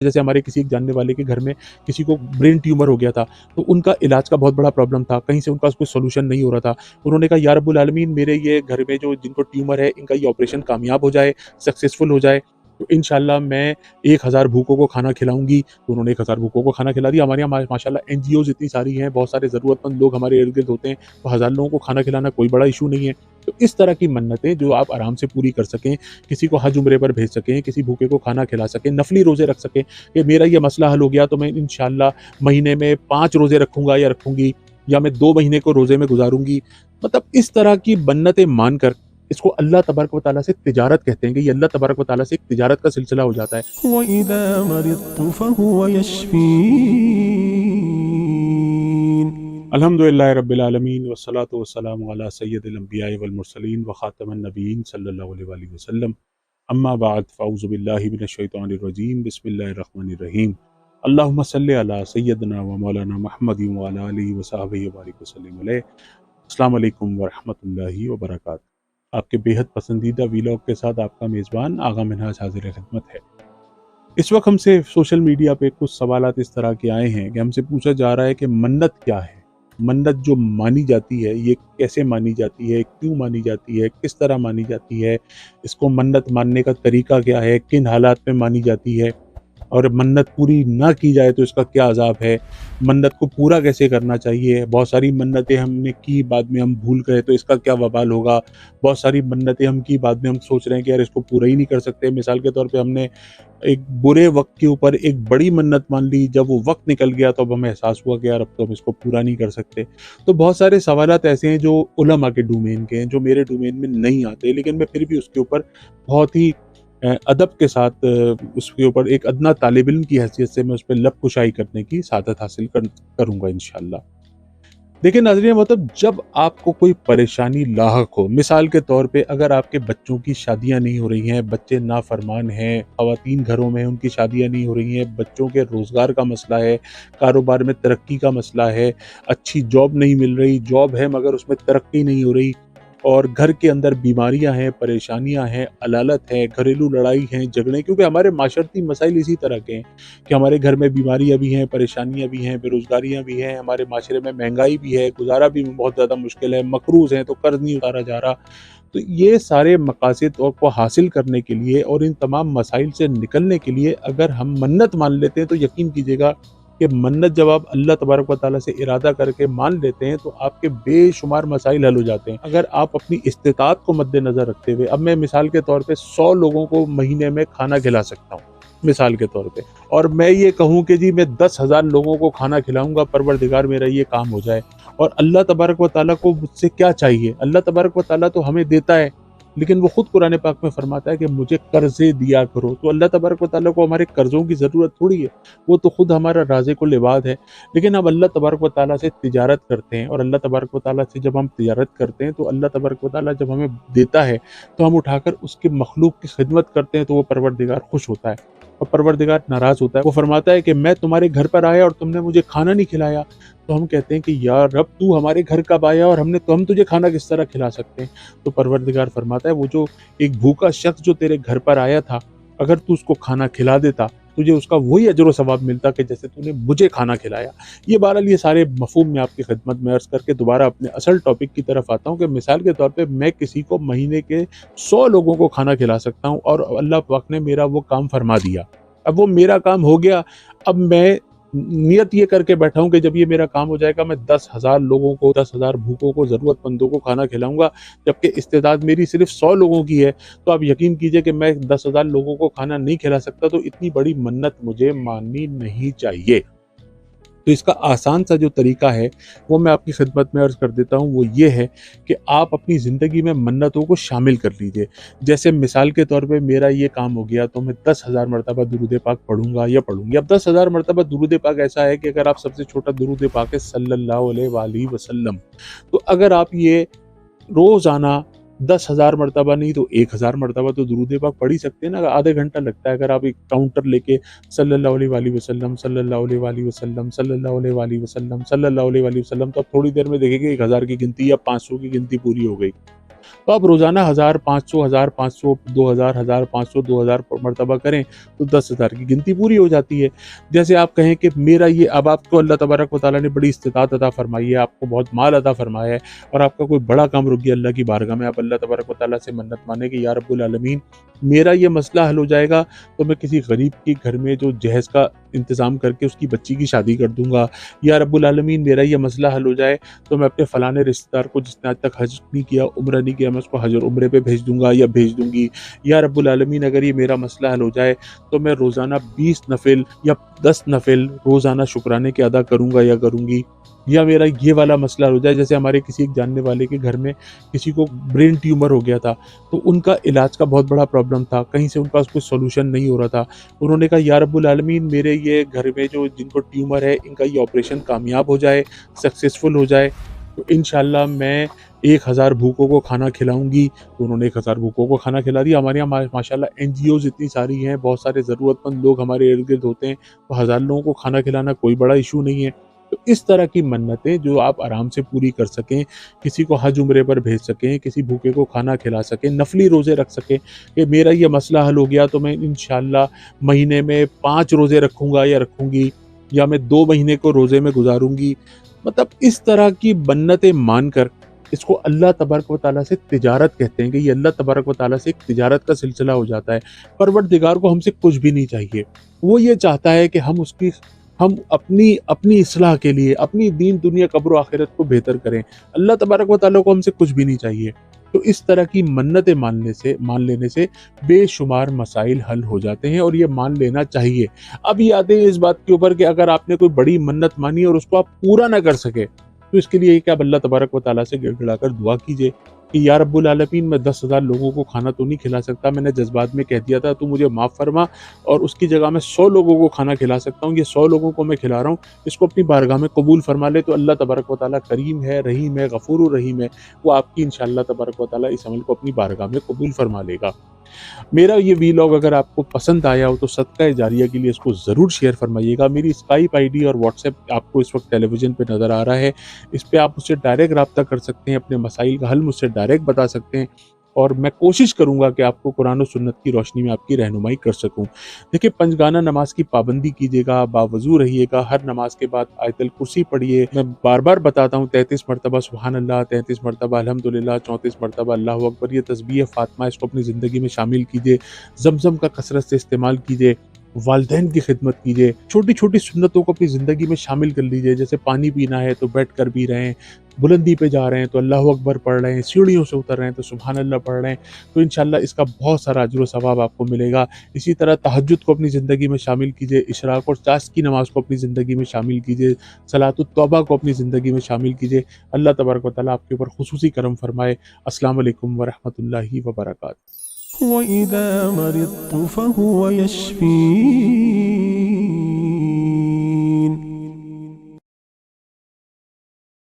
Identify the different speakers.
Speaker 1: جیسے ہمارے کسی ایک جاننے والے کے گھر میں کسی کو برین ٹیومر ہو گیا تھا، تو ان کا علاج کا بہت بڑا پرابلم تھا، کہیں سے ان کا کوئی سولوشن نہیں ہو رہا تھا۔ انہوں نے کہا یا رب العالمین میرے یہ گھر میں جو جن کو ٹیومر ہے ان کا یہ آپریشن کامیاب ہو جائے، سکسیسفل ہو جائے، تو انشاءاللہ میں 1000 بھوکوں کو کھانا کھلاؤں گی۔ تو انہوں نے 1000 بھوکوں کو کھانا کھلا دیا۔ ہمارے یہاں ماشاءاللہ NGOز اتنی ساری ہیں، بہت سارے ضرورت مند لوگ ہمارے ارد گرد ہوتے ہیں، تو 1000 لوگوں کو کھانا کھلانا کوئی بڑا ایشو نہیں ہے۔ تو اس طرح کی منتیں جو آپ آرام سے پوری کر سکیں، کسی کو حج عمرے پر بھیج سکیں، کسی بھوکے کو کھانا کھلا سکیں، نفلی روزے رکھ سکیں کہ میرا یہ مسئلہ حل ہو گیا تو میں انشاءاللہ مہینے میں 5 روزے رکھوں گا یا رکھوں گی، یا میں 2 مہینے کو روزے میں گزاروں گی۔ مطلب اس طرح کی منتیں مان کر، اس کو اللہ تبارک و تعالیٰ سے تجارت کہتے ہیں کہ یہ اللہ تبارک و تعالیٰ سے ایک تجارت کا سلسلہ ہو جاتا ہے۔
Speaker 2: وَإِذَا مَرِضْتُ فَهُوَ يَشْفِينِ۔
Speaker 1: الحمدللہ رب العالمین والصلاة والسلام علی سید الانبیاء والمرسلین وخاتم النبیین صلی اللہ علیہ وآلہ وسلم، اما بعد فاعوذ باللہ من الشیطان الرجیم، بسم اللہ الرحمن الرحیم، اللہم صلی علی سیدنا و مولانا محمد وعلی آلہ وصحبہ وبارک وسلم علیہ۔ السلام علیکم ورحمۃ اللہ وبرکاتہ۔ آپ کے بے حد پسندیدہ ویلاگ کے ساتھ آپ کا میزبان آغا منہاج حاضر خدمت ہے۔ اس وقت ہم سے سوشل میڈیا پہ کچھ سوالات اس طرح کے آئے ہیں کہ ہم سے پوچھا جا رہا ہے کہ منت کیا ہے؟ منت جو مانی جاتی ہے یہ کیسے مانی جاتی ہے، کیوں مانی جاتی ہے، کس طرح مانی جاتی ہے، اس کو منت ماننے کا طریقہ کیا ہے، کن حالات میں مانی جاتی ہے، اور منت پوری نہ کی جائے تو اس کا کیا عذاب ہے، منت کو پورا کیسے کرنا چاہیے، بہت ساری منتیں ہم نے کی بعد میں ہم بھول گئے تو اس کا کیا وبال ہوگا، بہت ساری منتیں ہم کی بعد میں ہم سوچ رہے ہیں کہ یار اس کو پورا ہی نہیں کر سکتے۔ مثال کے طور پہ ہم نے ایک برے وقت کے اوپر ایک بڑی منت مان لی، جب وہ وقت نکل گیا تو اب ہمیں احساس ہوا کہ یار اب تو ہم اس کو پورا نہیں کر سکتے۔ تو بہت سارے سوالات ایسے ہیں جو علماء کے ڈومین کے ہیں، جو میرے ڈومین میں نہیں آتے، لیکن میں پھر بھی اس کے اوپر بہت ہی ادب کے ساتھ اس کے اوپر ایک ادنا طالب علم کی حیثیت سے میں اس پہ لب کشائی کرنے کی سعادت حاصل کروں گا انشاءاللہ۔ دیکھیں ناظرین، مطلب جب آپ کو کوئی پریشانی لاحق ہو، مثال کے طور پہ اگر آپ کے بچوں کی شادیاں نہیں ہو رہی ہیں، بچے نافرمان ہیں، خواتین گھروں میں ان کی شادیاں نہیں ہو رہی ہیں، بچوں کے روزگار کا مسئلہ ہے، کاروبار میں ترقی کا مسئلہ ہے، اچھی جاب نہیں مل رہی، جاب ہے مگر اس میں ترقی نہیں ہو رہی، اور گھر کے اندر بیماریاں ہیں، پریشانیاں ہیں، علالت ہے، گھریلو لڑائی ہیں، جھگڑے، کیونکہ ہمارے معاشرتی مسائل اسی طرح کے ہیں کہ ہمارے گھر میں بیماریاں بھی ہیں، پریشانیاں بھی ہیں، بے روزگاریاں بھی ہیں، ہمارے معاشرے میں مہنگائی بھی ہے، گزارا بھی بہت زیادہ مشکل ہے، مقروض ہیں تو قرض نہیں اتارا جا رہا۔ تو یہ سارے مقاصد کو حاصل کرنے کے لیے اور ان تمام مسائل سے نکلنے کے لیے اگر ہم منت مان لیتے ہیں تو یقین کیجیے گا کہ منت جب آپ اللہ تبارک و تعالیٰ سے ارادہ کر کے مان لیتے ہیں تو آپ کے بے شمار مسائل حل ہو جاتے ہیں۔ اگر آپ اپنی استطاعت کو مد نظر رکھتے ہوئے، اب میں مثال کے طور پہ 100 لوگوں کو مہینے میں کھانا کھلا سکتا ہوں مثال کے طور پہ، اور میں یہ کہوں کہ جی میں 10,000 لوگوں کو کھانا کھلاؤں گا، پروردگار میرا یہ کام ہو جائے، اور اللہ تبارک و تعالیٰ کو مجھ سے کیا چاہیے؟ اللہ تبارک و تعالیٰ تو ہمیں دیتا ہے، لیکن وہ خود قرآن پاک میں فرماتا ہے کہ مجھے قرضے دیا کرو، تو اللہ تبارک و تعالیٰ کو ہمارے قرضوں کی ضرورت تھوڑی ہے، وہ تو خود ہمارا رازق العباد ہے۔ لیکن ہم اللہ تبارک و تعالیٰ سے تجارت کرتے ہیں، اور اللہ تبارک و تعالیٰ سے جب ہم تجارت کرتے ہیں تو اللہ تبارک و تعالیٰ جب ہمیں دیتا ہے تو ہم اٹھا کر اس کے مخلوق کی خدمت کرتے ہیں تو وہ پروردگار خوش ہوتا ہے، اور پروردگار ناراض ہوتا ہے، وہ فرماتا ہے کہ میں تمہارے گھر پر آیا اور تم نے مجھے کھانا نہیں کھلایا، تو ہم کہتے ہیں کہ یا رب تو ہمارے گھر کب آیا اور ہم تجھے کھانا کس طرح کھلا سکتے ہیں؟ تو پروردگار فرماتا ہے وہ جو ایک بھوکا شخص جو تیرے گھر پر آیا تھا، اگر تو اس کو کھانا کھلا دیتا تجھے اس کا وہی اجر و ثواب ملتا کہ جیسے تو نے مجھے کھانا کھلایا۔ یہ بہرحال یہ سارے مفہوم میں آپ کی خدمت میں عرض کر کے دوبارہ اپنے اصل ٹاپک کی طرف آتا ہوں کہ مثال کے طور پہ میں کسی کو مہینے کے 100 لوگوں کو کھانا کھلا سکتا ہوں، اور اللہ پاک نے میرا وہ کام فرما دیا، اب وہ میرا کام ہو گیا، اب میں نیت یہ کر کے بیٹھا ہوں کہ جب یہ میرا کام ہو جائے گا میں 10,000 لوگوں کو، 10,000 بھوکوں کو، ضرورت مندوں کو کھانا کھلاؤں گا، جبکہ استعداد میری صرف 100 لوگوں کی ہے، تو آپ یقین کیجئے کہ میں 10,000 لوگوں کو کھانا نہیں کھلا سکتا، تو اتنی بڑی منت مجھے ماننی نہیں چاہیے۔ تو اس کا آسان سا جو طریقہ ہے وہ میں آپ کی خدمت میں عرض کر دیتا ہوں، وہ یہ ہے کہ آپ اپنی زندگی میں منتوں کو شامل کر لیجئے۔ جیسے مثال کے طور پہ میرا یہ کام ہو گیا تو میں 10,000 مرتبہ درود پاک پڑھوں گا یا پڑھوں گی۔ اب 10,000 مرتبہ درود پاک ایسا ہے کہ اگر آپ سب سے چھوٹا درود پاک ہے صلی اللہ علیہ وآلہ وسلم، تو اگر آپ یہ روزانہ 10,000 مرتبہ نہیں تو 1,000 مرتبہ تو درود پاک پڑھ ہی سکتے ہیں نا، آدھے گھنٹہ لگتا ہے۔ اگر آپ ایک کاؤنٹر لے کے صلی اللہ علیہ وآلہ وسلم، صلی اللہ علیہ وآلہ وسلم، صلی اللہ علیہ وآلہ وسلم، صلی اللہ علیہ وآلہ وسلم، تو آپ تھوڑی دیر میں دیکھیں گے 1,000 کی گنتی یا 500 کی گنتی پوری ہو گئی۔ تو آپ روزانہ 1500 1500 2000 1500 2000 مرتبہ کریں تو 10,000 کی گنتی پوری ہو جاتی ہے۔ جیسے آپ کہیں کہ میرا یہ، اب آپ کو اللہ تبارک و تعالیٰ نے بڑی استطاعت عطا فرمائی ہے، آپ کو بہت مال عطا فرمایا ہے اور آپ کا کوئی بڑا کام رک گیا اللہ کی بارگاہ میں، آپ اللہ تبارک و تعالیٰ سے منت مانیں کہ یا رب العالمین میرا یہ مسئلہ حل ہو جائے گا تو میں کسی غریب کے گھر میں جو جہیز کا انتظام کر کے اس کی بچی کی شادی کر دوں گا، یا رب العالمین میرا یہ مسئلہ حل ہو جائے تو میں اپنے فلانے رشتہ دار کو جس نے آج تک حج نہیں کیا، عمرہ نہیں کیا، میں اس کو حج اور عمرے پہ بھیج دوں گا یا بھیج دوں گی، یا رب العالمین اگر یہ میرا مسئلہ حل ہو جائے تو میں روزانہ 20 نفل یا 10 نفل روزانہ شکرانے کے ادا کروں گا یا کروں گی، یا میرا یہ والا مسئلہ ہو جائے۔ جیسے ہمارے کسی ایک جاننے والے کے گھر میں کسی کو برین ٹیومر ہو گیا تھا، تو ان کا علاج کا بہت بڑا پرابلم تھا، کہیں سے ان کا کوئی سولوشن نہیں ہو رہا تھا۔ انہوں نے کہا یا رب العالمین میرے یہ گھر میں جو جن کو ٹیومر ہے ان کا یہ آپریشن کامیاب ہو جائے، سکسیسفل ہو جائے تو انشاءاللہ میں 1000 بھوکوں کو کھانا کھلاؤں گی۔ تو انہوں نے 1000 بھوکوں کو کھانا کھلا دیا۔ ہمارے یہاں ماشاءاللہ NGOز اتنی ساری ہیں، بہت سارے ضرورت مند لوگ ہمارے ارد گرد ہوتے ہیں، تو 1000 لوگوں کو کھانا کھلانا کوئی بڑا ایشو نہیں ہے۔ تو اس طرح کی منتیں جو آپ آرام سے پوری کر سکیں، کسی کو حج عمرے پر بھیج سکیں، کسی بھوکے کو کھانا کھلا سکیں، نفلی روزے رکھ سکیں کہ میرا یہ مسئلہ حل ہو گیا تو میں انشاءاللہ مہینے میں 5 روزے رکھوں گا یا رکھوں گی، یا میں 2 مہینے کو روزے میں گزاروں گی۔ مطلب اس طرح کی منتیں مان کر، اس کو اللہ تبارک و تعالیٰ سے تجارت کہتے ہیں کہ یہ اللہ تبارک و تعالیٰ سے ایک تجارت کا سلسلہ ہو جاتا ہے۔ پروردگار کو ہم سے کچھ بھی نہیں چاہیے، وہ یہ چاہتا ہے کہ ہم اپنی اصلاح کے لیے اپنی دین دنیا قبر و آخرت کو بہتر کریں۔ اللہ تبارک و تعالیٰ کو ہم سے کچھ بھی نہیں چاہیے۔ تو اس طرح کی منتیں مان لینے سے بے شمار مسائل حل ہو جاتے ہیں، اور یہ مان لینا چاہیے۔ اب یہ آتے ہیں اس بات کے اوپر کہ اگر آپ نے کوئی بڑی منت مانی اور اس کو آپ پورا نہ کر سکے تو اس کے لیے کہ آپ اللہ تبارک و تعالیٰ سے گڑ گڑا کر دعا کیجیے کہ یا رب العالمین میں 10,000 لوگوں کو کھانا تو نہیں کھلا سکتا، میں نے جذبات میں کہہ دیا تھا، تو مجھے معاف فرما، اور اس کی جگہ میں 100 لوگوں کو کھانا کھلا سکتا ہوں، یہ 100 لوگوں کو میں کھلا رہا ہوں، اس کو اپنی بارگاہ میں قبول فرما لے۔ تو اللہ تبارک و تعالیٰ کریم ہے، رحیم ہے، غفور الرحیم ہے، وہ آپ کی انشاءاللہ تبارک و تعالیٰ اس عمل کو اپنی بارگاہ میں قبول فرما لے گا۔ میرا یہ ویلاگ اگر آپ کو پسند آیا ہو تو صدقہ جاریہ کے لیے اس کو ضرور شیئر فرمائیے گا۔ میری اسکائپ ID اور واٹس ایپ آپ کو اس وقت ٹیلی ویژن پہ نظر آ رہا ہے، اس پہ آپ مجھ سے ڈائریکٹ رابطہ کر سکتے ہیں، اپنے مسائل کا حل مجھ سے ڈائریکٹ بتا سکتے ہیں، اور میں کوشش کروں گا کہ آپ کو قرآن و سنت کی روشنی میں آپ کی رہنمائی کر سکوں۔ دیکھیں، پنجگانہ نماز کی پابندی کیجیے گا، باوضو رہیے گا، ہر نماز کے بعد آیت الکرسی پڑھیے۔ میں بار بار بتاتا ہوں، 33 مرتبہ سبحان اللہ، 33 مرتبہ الحمدللہ، 34 مرتبہ اللہ اکبر، یہ تسبیح فاطمہ، اس کو اپنی زندگی میں شامل کیجیے۔ زمزم کا کثرت سے استعمال کیجیے، والدین کی خدمت کیجیے، چھوٹی چھوٹی سنتوں کو اپنی زندگی میں شامل کر لیجیے، جیسے پانی پینا ہے تو بیٹھ کر پی رہے ہیں، بلندی پہ جا رہے ہیں تو اللہ اکبر پڑھ رہے ہیں، سیڑھیوں سے اتر رہے ہیں تو سبحان اللہ پڑھ رہے ہیں، تو انشاءاللہ اس کا بہت سارا اجر و ثواب آپ کو ملے گا۔ اسی طرح تہجد کو اپنی زندگی میں شامل کیجیے، اشراق اور چاشت کی نماز کو اپنی زندگی میں شامل کیجیے، صلاۃ التوبہ کو اپنی زندگی میں شامل کیجیے۔ اللہ تبارک و تعالیٰ آپ کے اوپر خصوصی کرم فرمائے۔ السلام علیکم ورحمۃ اللہ وبرکاتہ۔
Speaker 2: وإذا مرضت فهو يشفين